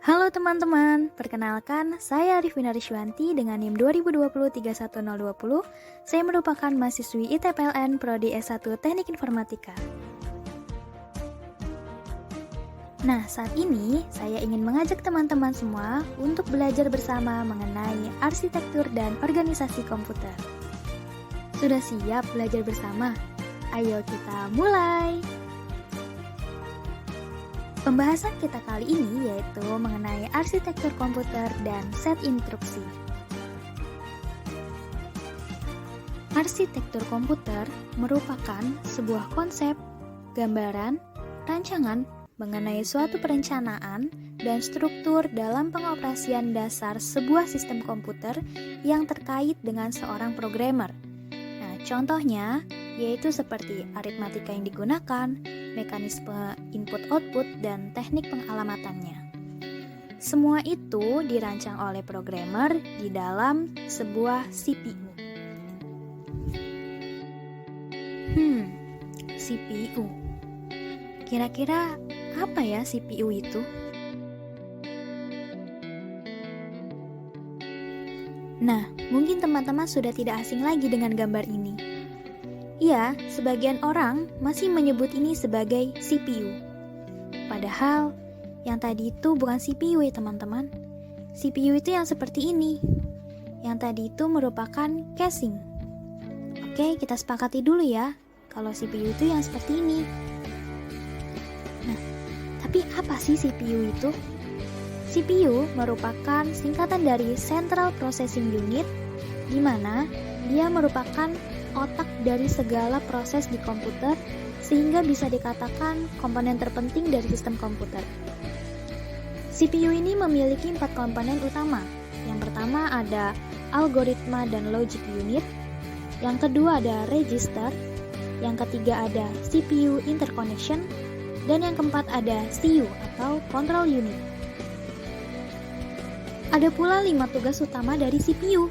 Halo teman-teman, perkenalkan saya Arifina Riswanti dengan NIM 2020-31020. Saya merupakan mahasiswi ITPLN Prodi S1 Teknik Informatika. Nah, saat ini saya ingin mengajak teman-teman semua untuk belajar bersama mengenai arsitektur dan organisasi komputer. Sudah siap belajar bersama? Ayo kita mulai! Pembahasan kita kali ini yaitu mengenai arsitektur komputer dan set instruksi. Arsitektur komputer merupakan sebuah konsep, gambaran, rancangan mengenai suatu perencanaan dan struktur dalam pengoperasian dasar sebuah sistem komputer yang terkait dengan seorang programmer. Nah, contohnya yaitu seperti aritmatika yang digunakan, mekanisme input-output, dan teknik pengalamannya. Semua itu dirancang oleh programmer di dalam sebuah CPU. CPU. Kira-kira apa ya CPU itu? Nah, mungkin teman-teman sudah tidak asing lagi dengan gambar ini. Ya, sebagian orang masih menyebut ini sebagai CPU. Padahal, yang tadi itu bukan CPU ya teman-teman. CPU itu yang seperti ini. Yang tadi itu merupakan casing. Oke, kita sepakati dulu ya, kalau CPU itu yang seperti ini. Nah, tapi apa sih CPU itu? CPU merupakan singkatan dari Central Processing Unit, di mana dia merupakan otak dari segala proses di komputer, sehingga bisa dikatakan komponen terpenting dari sistem komputer. CPU ini memiliki 4 komponen utama. Yang pertama ada algoritma dan logic unit, yang kedua ada register, yang ketiga ada CPU interconnection, dan yang keempat ada CU atau control unit. Ada pula 5 tugas utama dari CPU,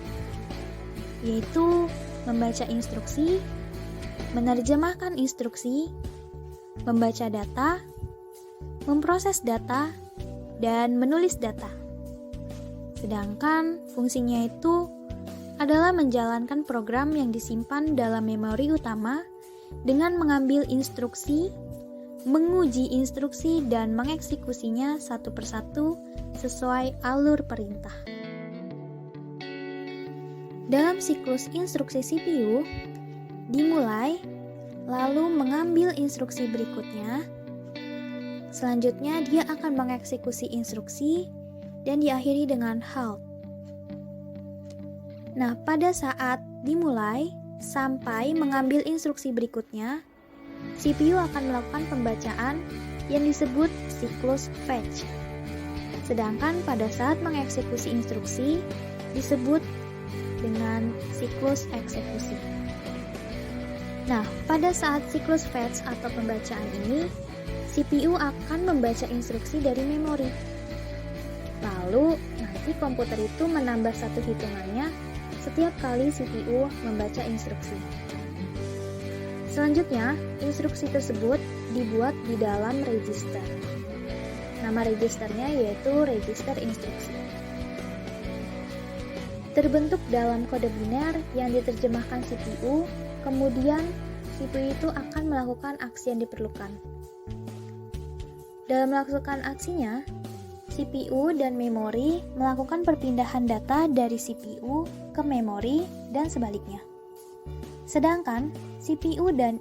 yaitu membaca instruksi, menerjemahkan instruksi, membaca data, memproses data, dan menulis data. Sedangkan fungsinya itu adalah menjalankan program yang disimpan dalam memori utama dengan mengambil instruksi, menguji instruksi, dan mengeksekusinya satu persatu sesuai alur perintah. Dalam siklus instruksi CPU, dimulai, lalu mengambil instruksi berikutnya. Selanjutnya, dia akan mengeksekusi instruksi dan diakhiri dengan halt. Nah, pada saat dimulai sampai mengambil instruksi berikutnya, CPU akan melakukan pembacaan yang disebut siklus fetch. Sedangkan pada saat mengeksekusi instruksi disebut dengan siklus eksekusi. Nah, pada saat siklus fetch atau pembacaan ini, CPU akan membaca instruksi dari memori. Lalu, nanti komputer itu menambah satu hitungannya setiap kali CPU membaca instruksi. Selanjutnya, instruksi tersebut dibuat di dalam register. Nama registernya yaitu register instruksi. Terbentuk dalam kode biner yang diterjemahkan CPU, kemudian CPU itu akan melakukan aksi yang diperlukan. Dalam melakukan aksinya, CPU dan memori melakukan perpindahan data dari CPU ke memori dan sebaliknya. Sedangkan CPU dan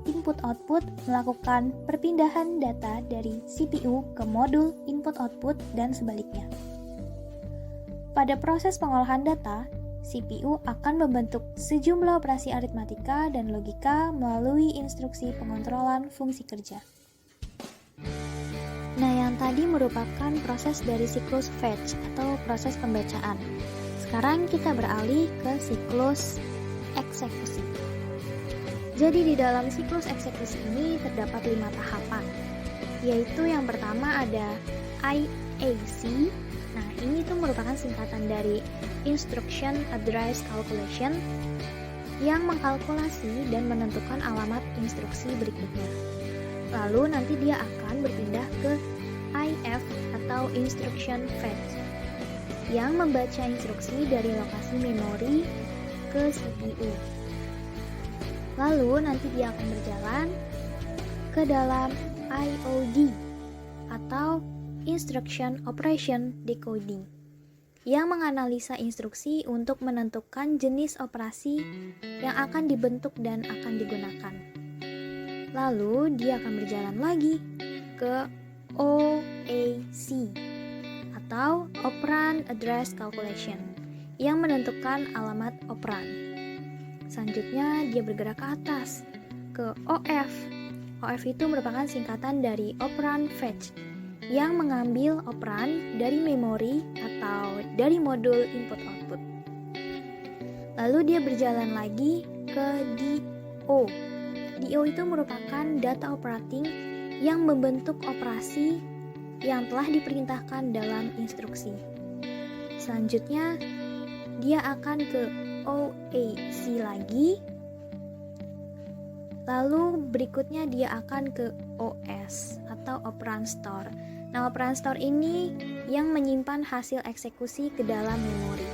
input-output melakukan perpindahan data dari CPU ke modul input-output dan sebaliknya. Pada proses pengolahan data, CPU akan membentuk sejumlah operasi aritmatika dan logika melalui instruksi pengontrolan fungsi kerja. Nah, yang tadi merupakan proses dari siklus fetch atau proses pembacaan. Sekarang kita beralih ke siklus eksekusi. Jadi di dalam siklus eksekusi ini terdapat 5 tahapan, yaitu yang pertama ada IAC. Nah, ini tuh merupakan singkatan dari Instruction Address Calculation yang mengkalkulasi dan menentukan alamat instruksi berikutnya. Lalu nanti dia akan berpindah ke IF atau instruction fetch yang membaca instruksi dari lokasi memori ke CPU. Lalu nanti dia akan berjalan ke dalam IOD atau Instruction Operation Decoding yang menganalisa instruksi untuk menentukan jenis operasi yang akan dibentuk dan akan digunakan. Lalu dia akan berjalan lagi ke OAC atau Operand Address Calculation yang menentukan alamat operand. Selanjutnya dia bergerak ke atas ke OF. OF itu merupakan singkatan dari Operand Fetch yang mengambil operand dari memori atau dari modul input-output. Lalu dia berjalan lagi ke DO. DO itu merupakan data operating yang membentuk operasi yang telah diperintahkan dalam instruksi. Selanjutnya dia akan ke OAC lagi. Lalu berikutnya dia akan ke OS atau Operand Store. Nah, Operand Store ini yang menyimpan hasil eksekusi ke dalam memori.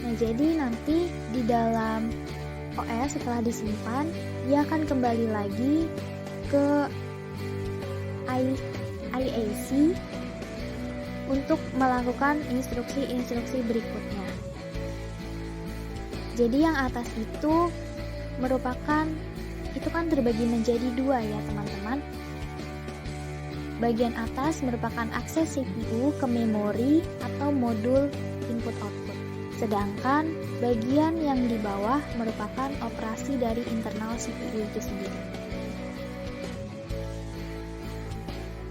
Nah, jadi nanti di dalam OS setelah disimpan, dia akan kembali lagi ke IAC untuk melakukan instruksi-instruksi berikutnya. Jadi yang atas itu merupakan, itu kan terbagi menjadi dua ya teman-teman. Bagian atas merupakan akses CPU ke memori atau modul input-output. Sedangkan bagian yang di bawah merupakan operasi dari internal CPU itu sendiri.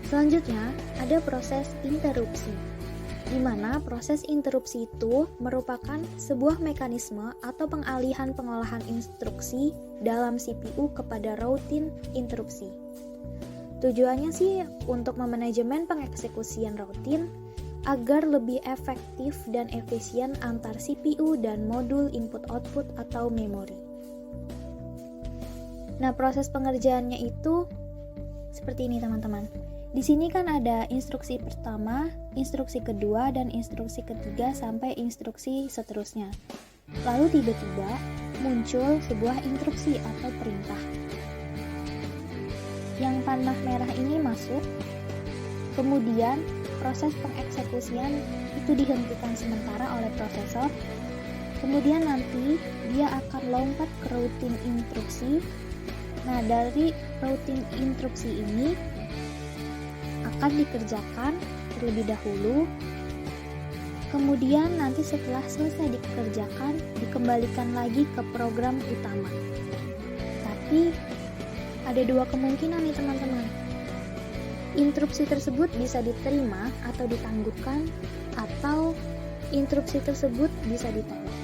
Selanjutnya ada proses interupsi, di mana proses interupsi itu merupakan sebuah mekanisme atau pengalihan pengolahan instruksi dalam CPU kepada routine interupsi. Tujuannya sih untuk memanajemen pengeksekusian routine agar lebih efektif dan efisien antar CPU dan modul input-output atau memori. Nah, proses pengerjaannya itu seperti ini teman-teman. Di sini kan ada instruksi pertama, instruksi kedua, dan instruksi ketiga sampai instruksi seterusnya. Lalu tiba-tiba muncul sebuah instruksi atau perintah. Yang panah merah ini masuk, kemudian proses pengeksekusian itu dihentikan sementara oleh prosesor. Kemudian nanti dia akan lompat ke routine instruksi. Nah, dari routine instruksi ini akan dikerjakan terlebih dahulu, kemudian nanti setelah selesai dikerjakan dikembalikan lagi ke program utama. Tapi ada dua kemungkinan nih teman-teman. Instruksi tersebut bisa diterima atau ditangguhkan, atau instruksi tersebut bisa ditolak.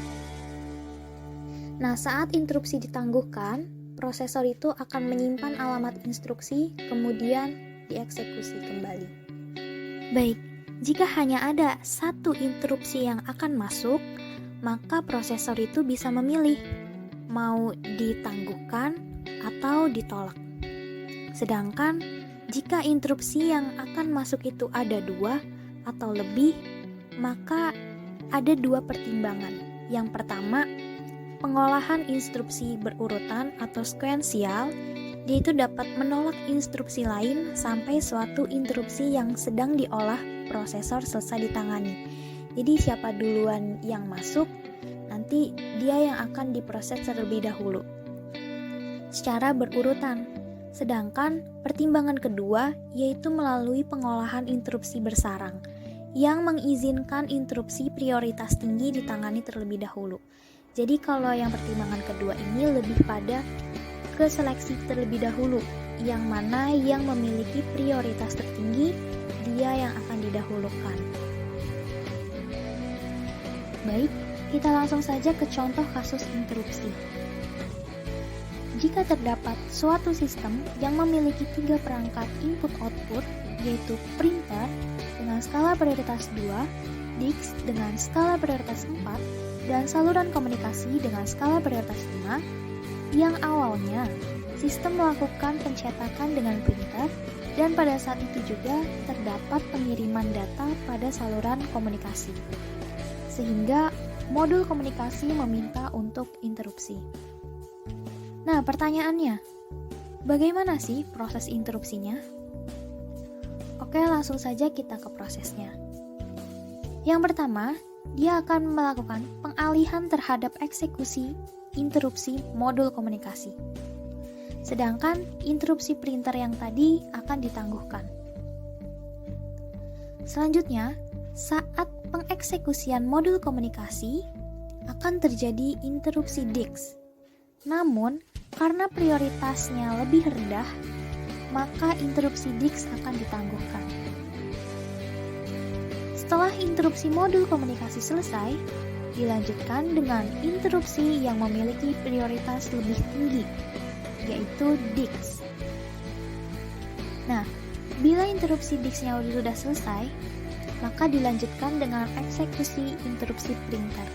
Nah, saat instruksi ditangguhkan, prosesor itu akan menyimpan alamat instruksi, kemudian dieksekusi kembali. Baik, jika hanya ada satu instruksi yang akan masuk, maka prosesor itu bisa memilih mau ditangguhkan atau ditolak. Sedangkan jika instruksi yang akan masuk itu ada dua atau lebih, maka ada dua pertimbangan. Yang pertama, pengolahan instruksi berurutan atau sekuensial, dia itu dapat menolak instruksi lain sampai suatu instruksi yang sedang diolah prosesor selesai ditangani. Jadi siapa duluan yang masuk, nanti dia yang akan diproses terlebih dahulu secara berurutan. Sedangkan pertimbangan kedua yaitu melalui pengolahan instruksi bersarang yang mengizinkan instruksi prioritas tinggi ditangani terlebih dahulu. Jadi kalau yang pertimbangan kedua ini lebih pada ke seleksi terlebih dahulu, yang mana yang memiliki prioritas tertinggi, dia yang akan didahulukan. Baik, kita langsung saja ke contoh kasus interupsi. Jika terdapat suatu sistem yang memiliki 3 perangkat input-output, yaitu printer dengan skala prioritas 2, disk dengan skala prioritas 4, dan saluran komunikasi dengan skala prioritas 5, yang awalnya sistem melakukan pencetakan dengan printer, dan pada saat itu juga terdapat pengiriman data pada saluran komunikasi. Sehingga modul komunikasi meminta untuk interupsi. Nah, pertanyaannya, bagaimana sih proses interupsinya? Oke, langsung saja kita ke prosesnya. Yang pertama, dia akan melakukan pengalihan terhadap eksekusi interupsi modul komunikasi. Sedangkan interupsi printer yang tadi akan ditangguhkan. Selanjutnya, saat pengeksekusian modul komunikasi akan terjadi interupsi DIX. Namun, karena prioritasnya lebih rendah, maka interupsi DIX akan ditangguhkan. Setelah interupsi modul komunikasi selesai, dilanjutkan dengan interupsi yang memiliki prioritas lebih tinggi, yaitu DIX. Nah, bila interupsi DIX-nya sudah selesai, maka dilanjutkan dengan eksekusi interupsi printer.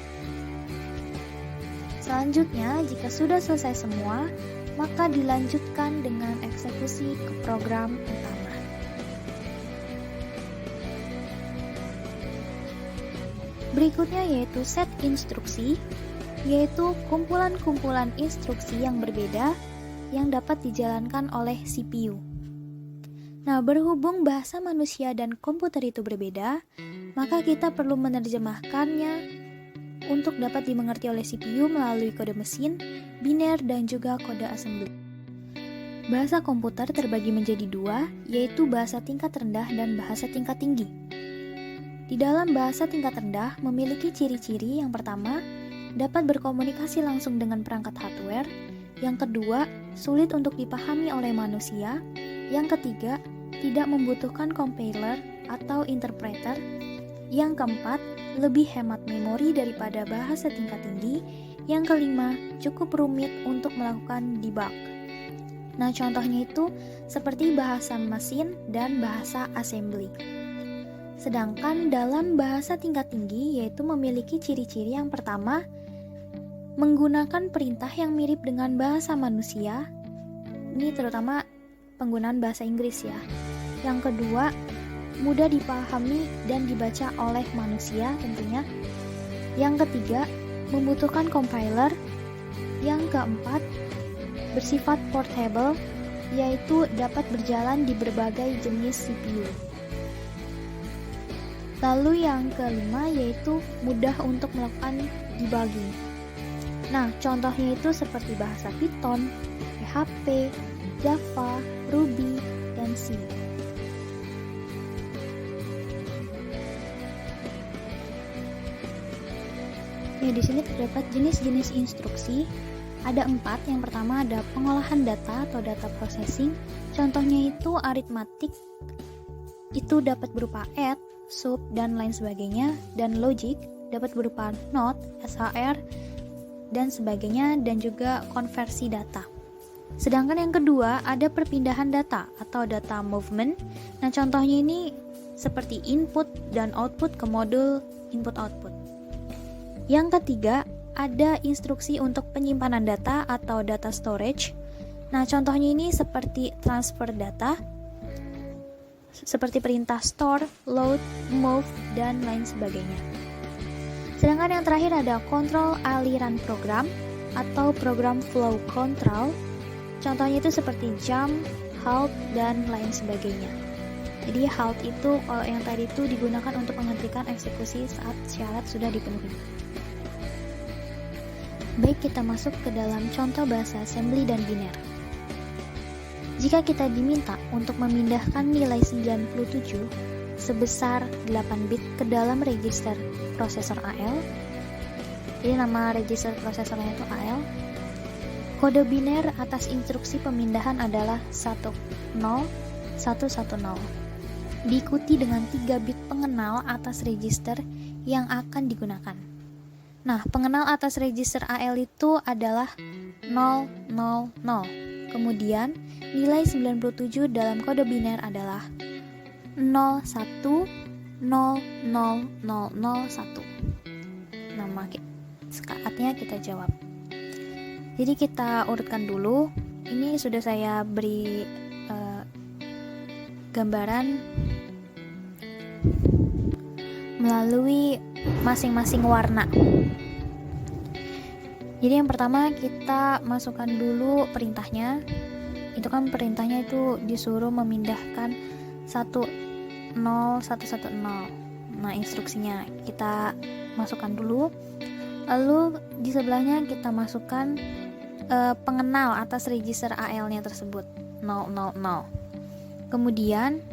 Selanjutnya, jika sudah selesai semua, maka dilanjutkan dengan eksekusi ke program utama. Berikutnya yaitu set instruksi, yaitu kumpulan-kumpulan instruksi yang berbeda yang dapat dijalankan oleh CPU. Nah, berhubung bahasa manusia dan komputer itu berbeda, maka kita perlu menerjemahkannya untuk dapat dimengerti oleh CPU melalui kode mesin, biner, dan juga kode assembly. Bahasa komputer terbagi menjadi dua, yaitu bahasa tingkat rendah dan bahasa tingkat tinggi. Di dalam bahasa tingkat rendah memiliki ciri-ciri yang pertama, dapat berkomunikasi langsung dengan perangkat hardware, yang kedua, sulit untuk dipahami oleh manusia, yang ketiga, tidak membutuhkan compiler atau interpreter, yang keempat, lebih hemat memori daripada bahasa tingkat tinggi, yang kelima, cukup rumit untuk melakukan debug. Nah, contohnya itu seperti bahasa mesin dan bahasa assembly. Sedangkan dalam bahasa tingkat tinggi yaitu memiliki ciri-ciri yang pertama, menggunakan perintah yang mirip dengan bahasa manusia. Ini terutama penggunaan bahasa Inggris ya. Yang kedua, mudah dipahami dan dibaca oleh manusia tentunya. Yang ketiga, membutuhkan compiler. Yang keempat, bersifat portable, yaitu dapat berjalan di berbagai jenis CPU. Lalu yang kelima yaitu mudah untuk melakukan debugging. Nah, contohnya itu seperti bahasa Python, PHP, Java, Ruby, dan C. Ya, di sini terdapat jenis-jenis instruksi. Ada 4. Yang pertama ada pengolahan data atau data processing. Contohnya itu arithmetic. Itu dapat berupa add, sub, dan lain sebagainya. Dan logic dapat berupa not, SHR, dan sebagainya, dan juga konversi data. Sedangkan yang kedua ada perpindahan data atau data movement. Nah, contohnya ini seperti input dan output ke modul input-output. Yang ketiga ada instruksi untuk penyimpanan data atau data storage. Nah, contohnya ini seperti transfer data, seperti perintah store, load, move, dan lain sebagainya. Sedangkan yang terakhir ada kontrol aliran program atau program flow control. Contohnya itu seperti jump, halt, dan lain sebagainya. Jadi halt itu kalau yang tadi itu digunakan untuk menghentikan eksekusi saat syarat sudah dipenuhi. Baik, kita masuk ke dalam contoh bahasa assembly dan biner. Jika kita diminta untuk memindahkan nilai 97 sebesar 8 bit ke dalam register prosesor AL, jadi nama register prosesornya itu AL, kode biner atas instruksi pemindahan adalah 10110, diikuti dengan 3 bit pengenal atas register yang akan digunakan. Nah, pengenal atas register AL itu adalah 000. Kemudian, nilai 97 dalam kode biner adalah 010001. Nama saatnya kita jawab. Jadi kita urutkan dulu Ini sudah saya beri gambaran melalui masing-masing warna. Jadi yang pertama kita masukkan dulu perintahnya. Itu kan perintahnya itu disuruh memindahkan 10110. Nah, instruksinya kita masukkan dulu. Lalu di sebelahnya kita masukkan pengenal atas register AL-nya tersebut 000. Kemudian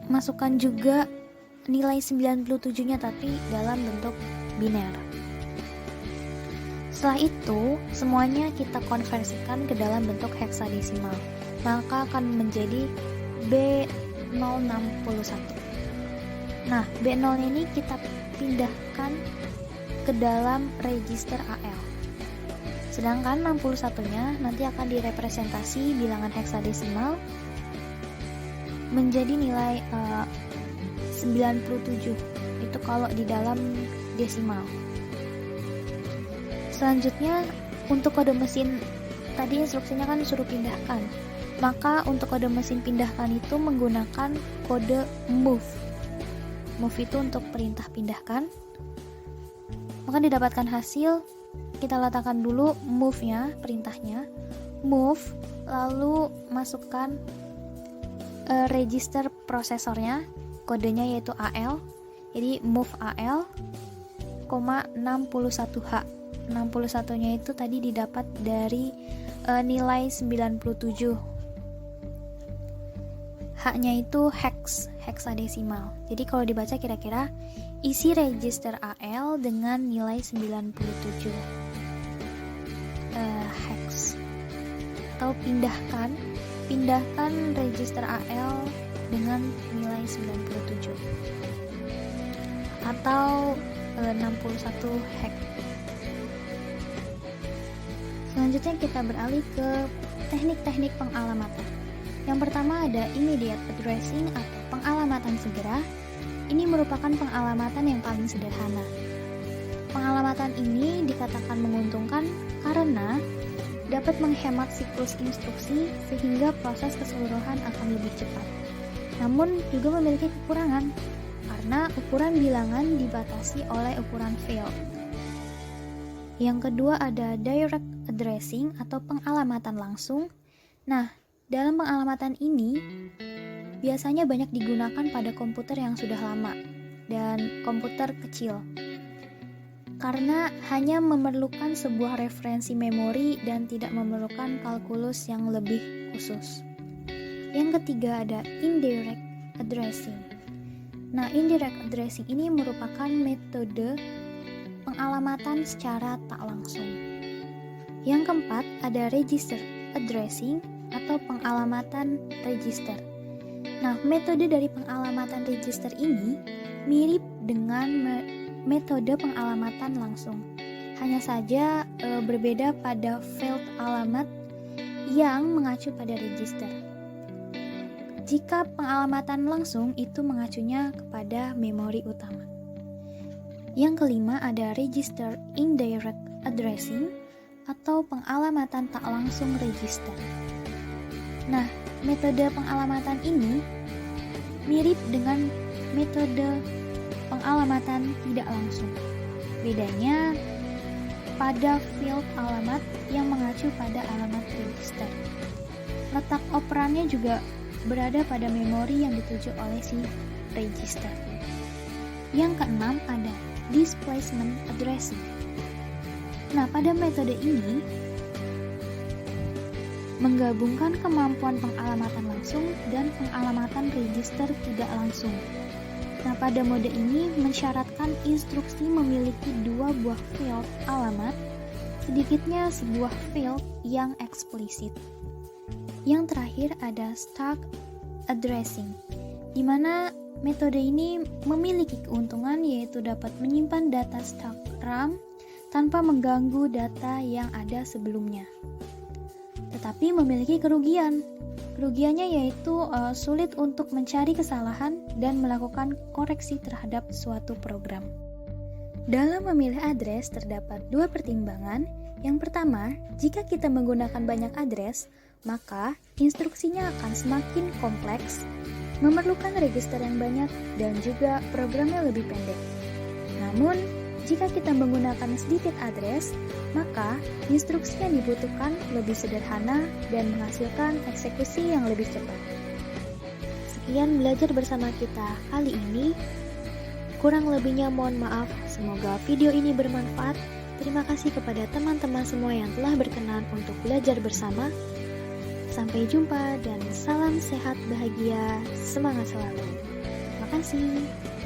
masukkan juga nilai 97-nya tapi dalam bentuk biner. Setelah itu, semuanya kita konversikan ke dalam bentuk heksadesimal. Maka akan menjadi B061. Nah, B0 ini kita pindahkan ke dalam register AL. Sedangkan 61-nya nanti akan direpresentasi bilangan heksadesimal menjadi nilai 97. Itu kalau di dalam desimal. Selanjutnya, untuk kode mesin, tadi instruksinya kan suruh pindahkan. Maka untuk kode mesin pindahkan itu menggunakan kode move. Move itu untuk perintah pindahkan. Maka didapatkan hasil, kita letakkan dulu move-nya, perintahnya. Move, lalu masukkan register prosesornya, kodenya yaitu AL. Jadi move AL, 61H. 61-nya itu tadi didapat dari nilai 97. H-nya itu heksadesimal. Jadi kalau dibaca kira-kira isi register AL dengan nilai 97 hex. Atau pindahkan register AL dengan nilai 97 atau 61 hex. Selanjutnya kita beralih ke teknik-teknik pengalamatan. Yang pertama ada immediate addressing atau pengalamatan segera. Ini merupakan pengalamatan yang paling sederhana. Pengalamatan ini dikatakan menguntungkan karena dapat menghemat siklus instruksi sehingga proses keseluruhan akan lebih cepat. Namun juga memiliki kekurangan karena ukuran bilangan dibatasi oleh ukuran field. Yang kedua ada direct addressing atau pengalamatan langsung. Nah, dalam pengalamatan ini biasanya banyak digunakan pada komputer yang sudah lama dan komputer kecil. Karena hanya memerlukan sebuah referensi memori dan tidak memerlukan kalkulus yang lebih khusus. Yang ketiga ada indirect addressing. Nah, indirect addressing ini merupakan metode pengalamatan secara tak langsung. Yang keempat ada register addressing atau pengalamatan register. Nah, metode dari pengalamatan register ini mirip dengan metode pengalamatan langsung. Hanya saja berbeda pada field alamat yang mengacu pada register. Jika pengalamatan langsung itu mengacunya kepada memori utama. Yang kelima ada register indirect addressing atau pengalamatan tak langsung register. Nah, metode pengalamatan ini mirip dengan metode pengalamatan tidak langsung. Bedanya pada field alamat yang mengacu pada alamat register. Letak operannya juga berada pada memori yang dituju oleh si register. Yang keenam ada displacement addressing. Nah, pada metode ini menggabungkan kemampuan pengalamatan langsung dan pengalamatan register tidak langsung. Nah, pada mode ini mensyaratkan instruksi memiliki dua buah field alamat, sedikitnya sebuah field yang eksplisit. Yang terakhir ada stack addressing, di mana metode ini memiliki keuntungan yaitu dapat menyimpan data stack RAM tanpa mengganggu data yang ada sebelumnya. Tetapi memiliki kerugian. Kerugiannya yaitu sulit untuk mencari kesalahan dan melakukan koreksi terhadap suatu program. Dalam memilih address terdapat dua pertimbangan, Yang pertama, jika kita menggunakan banyak address, maka instruksinya akan semakin kompleks, memerlukan register yang banyak, dan juga programnya lebih pendek. Namun, jika kita menggunakan sedikit address, maka instruksi yang dibutuhkan lebih sederhana dan menghasilkan eksekusi yang lebih cepat. Sekian belajar bersama kita kali ini. Kurang lebihnya mohon maaf, semoga video ini bermanfaat. Terima kasih kepada teman-teman semua yang telah berkenan untuk belajar bersama. Sampai jumpa dan salam sehat bahagia, semangat selalu. Terima kasih.